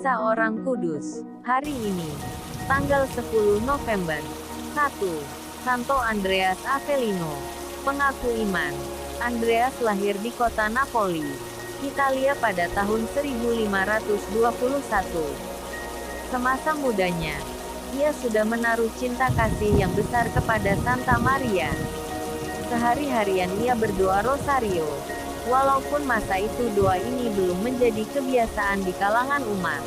Kisah Orang Kudus. Hari ini, tanggal 10 November. 1. Santo Andreas Avellino. Pengaku iman. Andreas lahir di kota Napoli, Italia pada tahun 1521. Semasa mudanya, ia sudah menaruh cinta kasih yang besar kepada Santa Maria. Sehari-harian ia berdoa rosario. Walaupun masa itu doa ini belum menjadi kebiasaan di kalangan umat.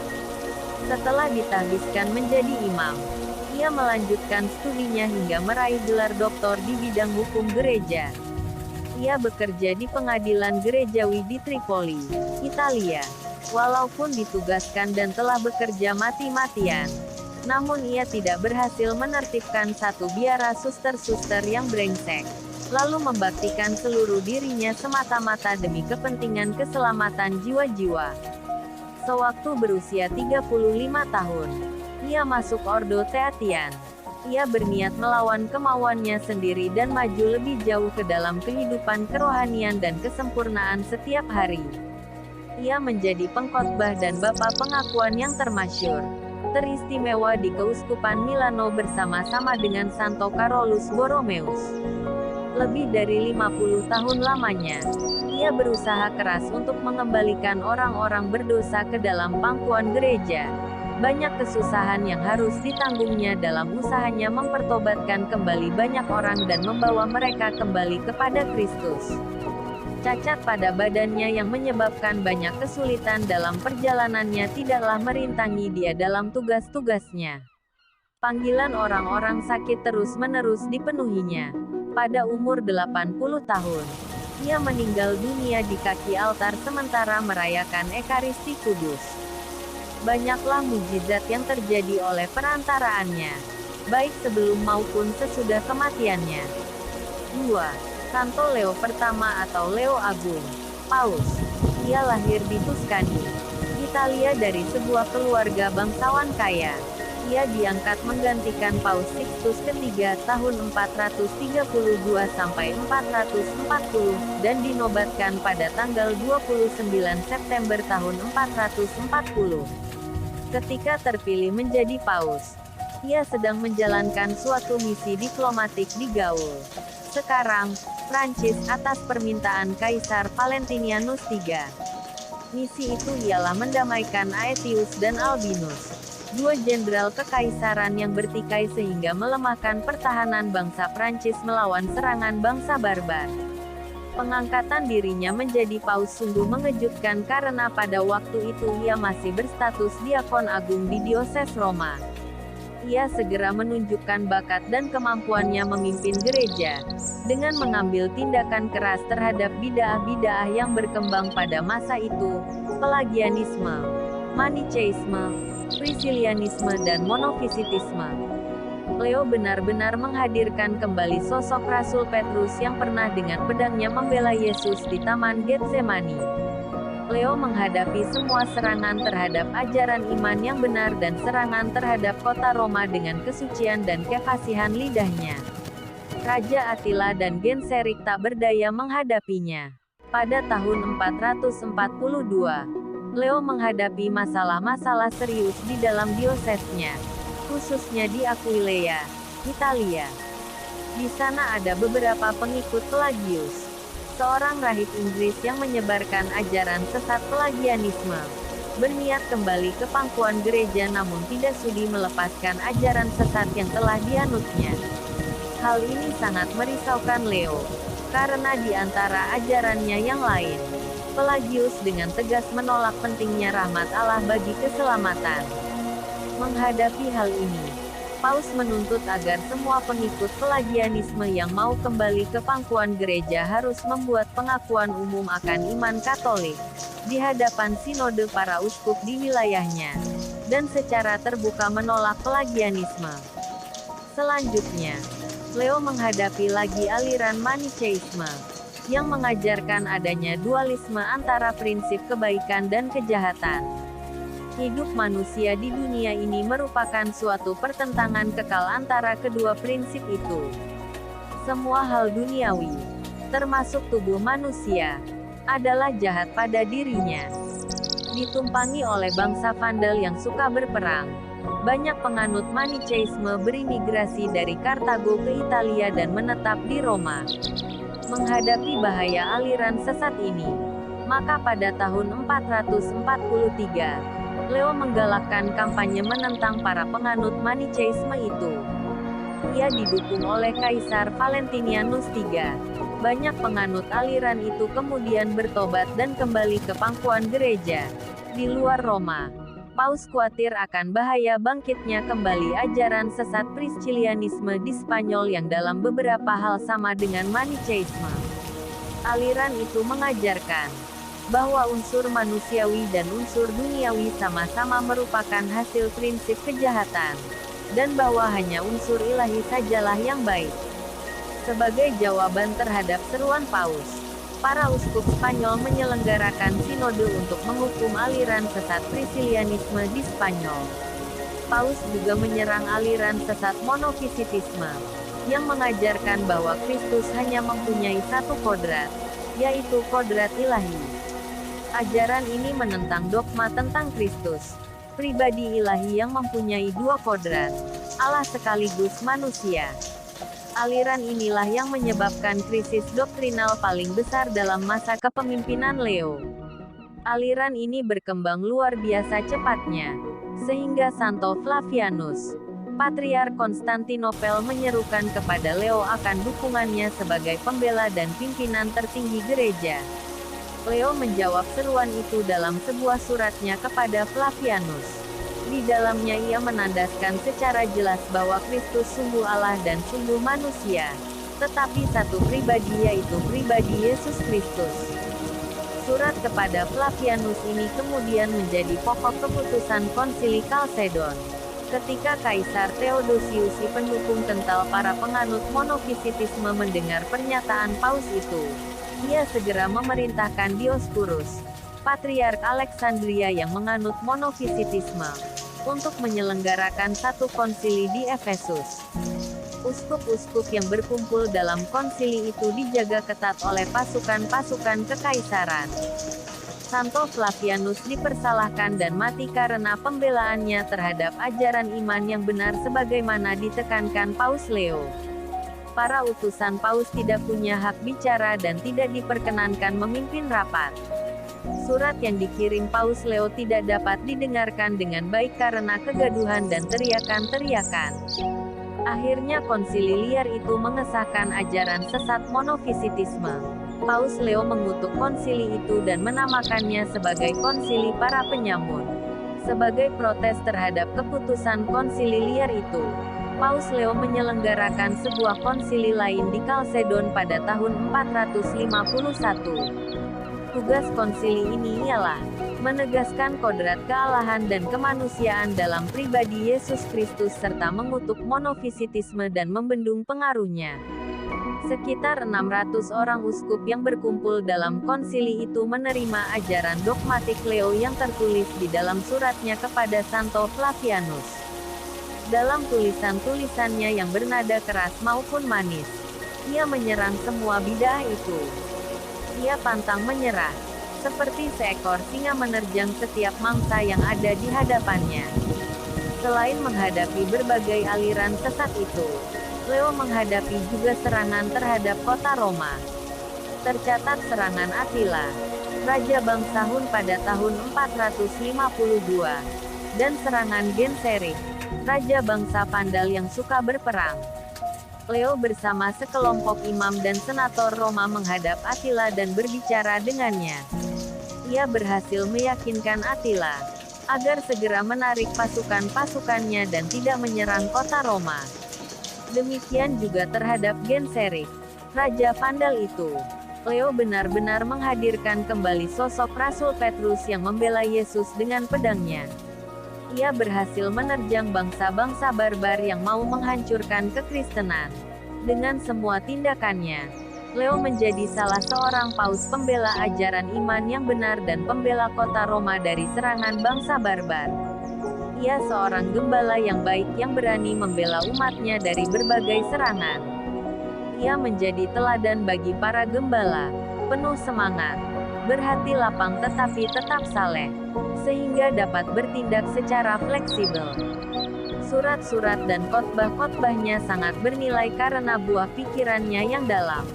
Setelah ditahbiskan menjadi imam, ia melanjutkan studinya hingga meraih gelar doktor di bidang hukum gereja. Ia bekerja di pengadilan gerejawi di Tripoli, Italia. Walaupun ditugaskan dan telah bekerja mati-matian, namun ia tidak berhasil menertibkan satu biara suster-suster yang brengsek, lalu membaktikan seluruh dirinya semata-mata demi kepentingan keselamatan jiwa-jiwa. Sewaktu berusia 35 tahun, ia masuk Ordo Theatian. Ia berniat melawan kemauannya sendiri dan maju lebih jauh ke dalam kehidupan kerohanian dan kesempurnaan setiap hari. Ia menjadi pengkhotbah dan bapa pengakuan yang termasyhur, teristimewa di Keuskupan Milano bersama-sama dengan Santo Carolus Borromeus. Lebih dari 50 tahun lamanya, ia berusaha keras untuk mengembalikan orang-orang berdosa ke dalam pangkuan gereja. Banyak kesusahan yang harus ditanggungnya dalam usahanya mempertobatkan kembali banyak orang dan membawa mereka kembali kepada Kristus. Cacat pada badannya yang menyebabkan banyak kesulitan dalam perjalanannya tidaklah merintangi dia dalam tugas-tugasnya. Panggilan orang-orang sakit terus-menerus dipenuhinya. Pada umur 80 tahun, ia meninggal dunia di kaki altar sementara merayakan Ekaristi Kudus. Banyaklah mukjizat yang terjadi oleh perantaraannya, baik sebelum maupun sesudah kematiannya. 2. Santo Leo pertama atau Leo Agung, Paus. Ia lahir di Tuscany, Italia dari sebuah keluarga bangsawan kaya. Ia diangkat menggantikan Paus Sixtus III tahun 432 sampai 440 dan dinobatkan pada tanggal 29 September tahun 440. Ketika terpilih menjadi paus, ia sedang menjalankan suatu misi diplomatik di Gaul, sekarang Prancis, atas permintaan Kaisar Valentinianus III. Misi itu ialah mendamaikan Aetius dan Albinus, dua jenderal kekaisaran yang bertikai sehingga melemahkan pertahanan bangsa Prancis melawan serangan bangsa barbar. Pengangkatan dirinya menjadi paus sungguh mengejutkan karena pada waktu itu ia masih berstatus diakon agung di dioses Roma. Ia segera menunjukkan bakat dan kemampuannya memimpin gereja, dengan mengambil tindakan keras terhadap bidah-bidah yang berkembang pada masa itu, Pelagianisme, Manicheisme, Priscillianisme dan monofisitisme. Leo benar-benar menghadirkan kembali sosok Rasul Petrus yang pernah dengan pedangnya membela Yesus di Taman Getsemani. Leo menghadapi semua serangan terhadap ajaran iman yang benar dan serangan terhadap kota Roma dengan kesucian dan kefasihan lidahnya. Raja Attila dan Genseric tak berdaya menghadapinya. Pada tahun 442, Leo menghadapi masalah-masalah serius di dalam diosesnya, khususnya di Aquileia, Italia. Di sana ada beberapa pengikut Pelagius, seorang rahib Inggris yang menyebarkan ajaran sesat Pelagianisme. Berniat kembali ke pangkuan gereja namun tidak sudi melepaskan ajaran sesat yang telah dianutnya. Hal ini sangat merisaukan Leo, karena di antara ajarannya yang lain, Pelagius dengan tegas menolak pentingnya rahmat Allah bagi keselamatan. Menghadapi hal ini, Paus menuntut agar semua pengikut Pelagianisme yang mau kembali ke pangkuan gereja harus membuat pengakuan umum akan iman Katolik, di hadapan sinode para uskup di wilayahnya, dan secara terbuka menolak Pelagianisme. Selanjutnya, Leo menghadapi lagi aliran Manicheisme, yang mengajarkan adanya dualisme antara prinsip kebaikan dan kejahatan. Hidup manusia di dunia ini merupakan suatu pertentangan kekal antara kedua prinsip itu. Semua hal duniawi, termasuk tubuh manusia, adalah jahat pada dirinya. ditumpangi oleh bangsa Vandal yang suka berperang. Banyak penganut Manicheisme berimigrasi dari Kartago ke Italia dan menetap di Roma. Menghadapi bahaya aliran sesat ini, maka pada tahun 443, Leo menggalakkan kampanye menentang para penganut Manicheisme itu. Ia didukung oleh Kaisar Valentinianus III. Banyak penganut aliran itu kemudian bertobat dan kembali ke pangkuan gereja. Di luar Roma, Paus khawatir akan bahaya bangkitnya kembali ajaran sesat Priscillianisme di Spanyol yang dalam beberapa hal sama dengan Manicheisme. Aliran itu mengajarkan bahwa unsur manusiawi dan unsur duniawi sama-sama merupakan hasil prinsip kejahatan, dan bahwa hanya unsur ilahi sajalah yang baik. Sebagai jawaban terhadap seruan Paus, para uskup Spanyol menyelenggarakan sinode untuk menghukum aliran sesat Priscillianisme di Spanyol. Paus juga menyerang aliran sesat monofisitisme, yang mengajarkan bahwa Kristus hanya mempunyai satu kodrat, yaitu kodrat ilahi. Ajaran ini menentang dogma tentang Kristus, pribadi ilahi yang mempunyai dua kodrat, Allah sekaligus manusia. Aliran inilah yang menyebabkan krisis doktrinal paling besar dalam masa kepemimpinan Leo. Aliran ini berkembang luar biasa cepatnya, sehingga Santo Flavianus, Patriark Konstantinopel, menyerukan kepada Leo akan dukungannya sebagai pembela dan pimpinan tertinggi gereja. Leo menjawab seruan itu dalam sebuah suratnya kepada Flavianus. Di dalamnya ia menandaskan secara jelas bahwa Kristus sungguh Allah dan sungguh manusia, tetapi satu pribadi, yaitu pribadi Yesus Kristus. Surat kepada Flavianus ini kemudian menjadi pokok keputusan Konsili Kalsedon. Ketika Kaisar Theodosius I pendukung kental para penganut monofisitisme mendengar pernyataan Paus itu, ia segera memerintahkan Dioskurus, Patriark Alexandria yang menganut monofisitisme, untuk menyelenggarakan satu konsili di Efesus. Uskup-uskup yang berkumpul dalam konsili itu dijaga ketat oleh pasukan-pasukan kekaisaran. Santo Flavianus dipersalahkan dan mati karena pembelaannya terhadap ajaran iman yang benar sebagaimana ditekankan Paus Leo. Para utusan Paus tidak punya hak bicara dan tidak diperkenankan memimpin rapat. Surat yang dikirim Paus Leo tidak dapat didengarkan dengan baik karena kegaduhan dan teriakan-teriakan. Akhirnya konsili liar itu mengesahkan ajaran sesat monofisitisme. Paus Leo mengutuk konsili itu dan menamakannya sebagai konsili para penyamun. Sebagai protes terhadap keputusan konsili liar itu, Paus Leo menyelenggarakan sebuah konsili lain di Kalsedon pada tahun 451. Tugas konsili ini ialah menegaskan kodrat kealahan dan kemanusiaan dalam pribadi Yesus Kristus serta mengutuk monofisitisme dan membendung pengaruhnya. Sekitar 600 orang uskup yang berkumpul dalam konsili itu menerima ajaran dogmatik Leo yang tertulis di dalam suratnya kepada Santo Flavianus. Dalam tulisan-tulisannya yang bernada keras maupun manis, ia menyerang semua bidah itu. Ia pantang menyerah, seperti seekor singa menerjang setiap mangsa yang ada di hadapannya. Selain menghadapi berbagai aliran sesat itu, Leo menghadapi juga serangan terhadap kota Roma. Tercatat serangan Attila, Raja bangsa Hun pada tahun 452, dan serangan Genseric, Raja bangsa Vandal yang suka berperang. Leo bersama sekelompok imam dan senator Roma menghadap Attila dan berbicara dengannya. Ia berhasil meyakinkan Attila agar segera menarik pasukan-pasukannya dan tidak menyerang kota Roma. Demikian juga terhadap Genseric, Raja Vandal itu. Leo benar-benar menghadirkan kembali sosok Rasul Petrus yang membela Yesus dengan pedangnya. Ia berhasil menerjang bangsa-bangsa barbar yang mau menghancurkan kekristenan. Dengan semua tindakannya, Leo menjadi salah seorang paus pembela ajaran iman yang benar dan pembela kota Roma dari serangan bangsa barbar. Ia seorang gembala yang baik yang berani membela umatnya dari berbagai serangan. Ia menjadi teladan bagi para gembala, penuh semangat, berhati lapang tetapi tetap saleh, sehingga dapat bertindak secara fleksibel. Surat-surat dan khotbah-khotbahnya sangat bernilai karena buah pikirannya yang dalam.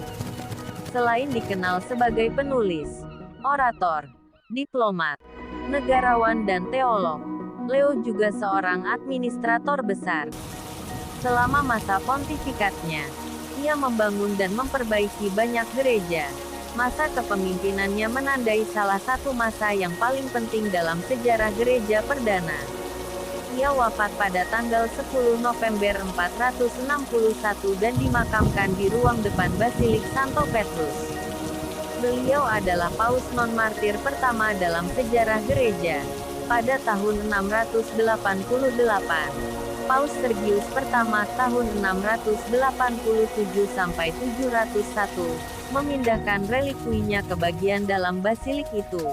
Selain dikenal sebagai penulis, orator, diplomat, negarawan dan teolog, Leo juga seorang administrator besar. Selama masa pontifikatnya, ia membangun dan memperbaiki banyak gereja. Masa kepemimpinannya menandai salah satu masa yang paling penting dalam sejarah gereja perdana. Ia wafat pada tanggal 10 November 461 dan dimakamkan di ruang depan Basilik Santo Petrus. Beliau adalah paus non-martir pertama dalam sejarah gereja. Pada tahun 688, Paus Sergius pertama tahun 687 sampai 701 memindahkan relikuinya ke bagian dalam basilik itu.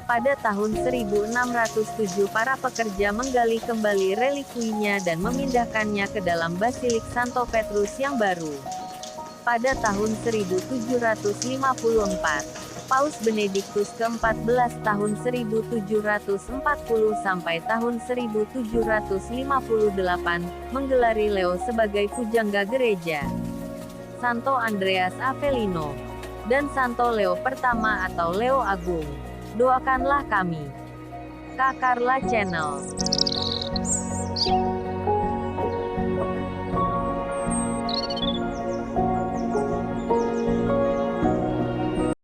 Pada tahun 1607 para pekerja menggali kembali relikuinya dan memindahkannya ke dalam Basilik Santo Petrus yang baru. Pada tahun 1754, Paus Benediktus ke-14 tahun 1740 sampai tahun 1758 menggelari Leo sebagai pujangga gereja. Santo Andreas Avellino dan Santo Leo pertama atau Leo Agung. Doakanlah kami. Kak Carla Channel.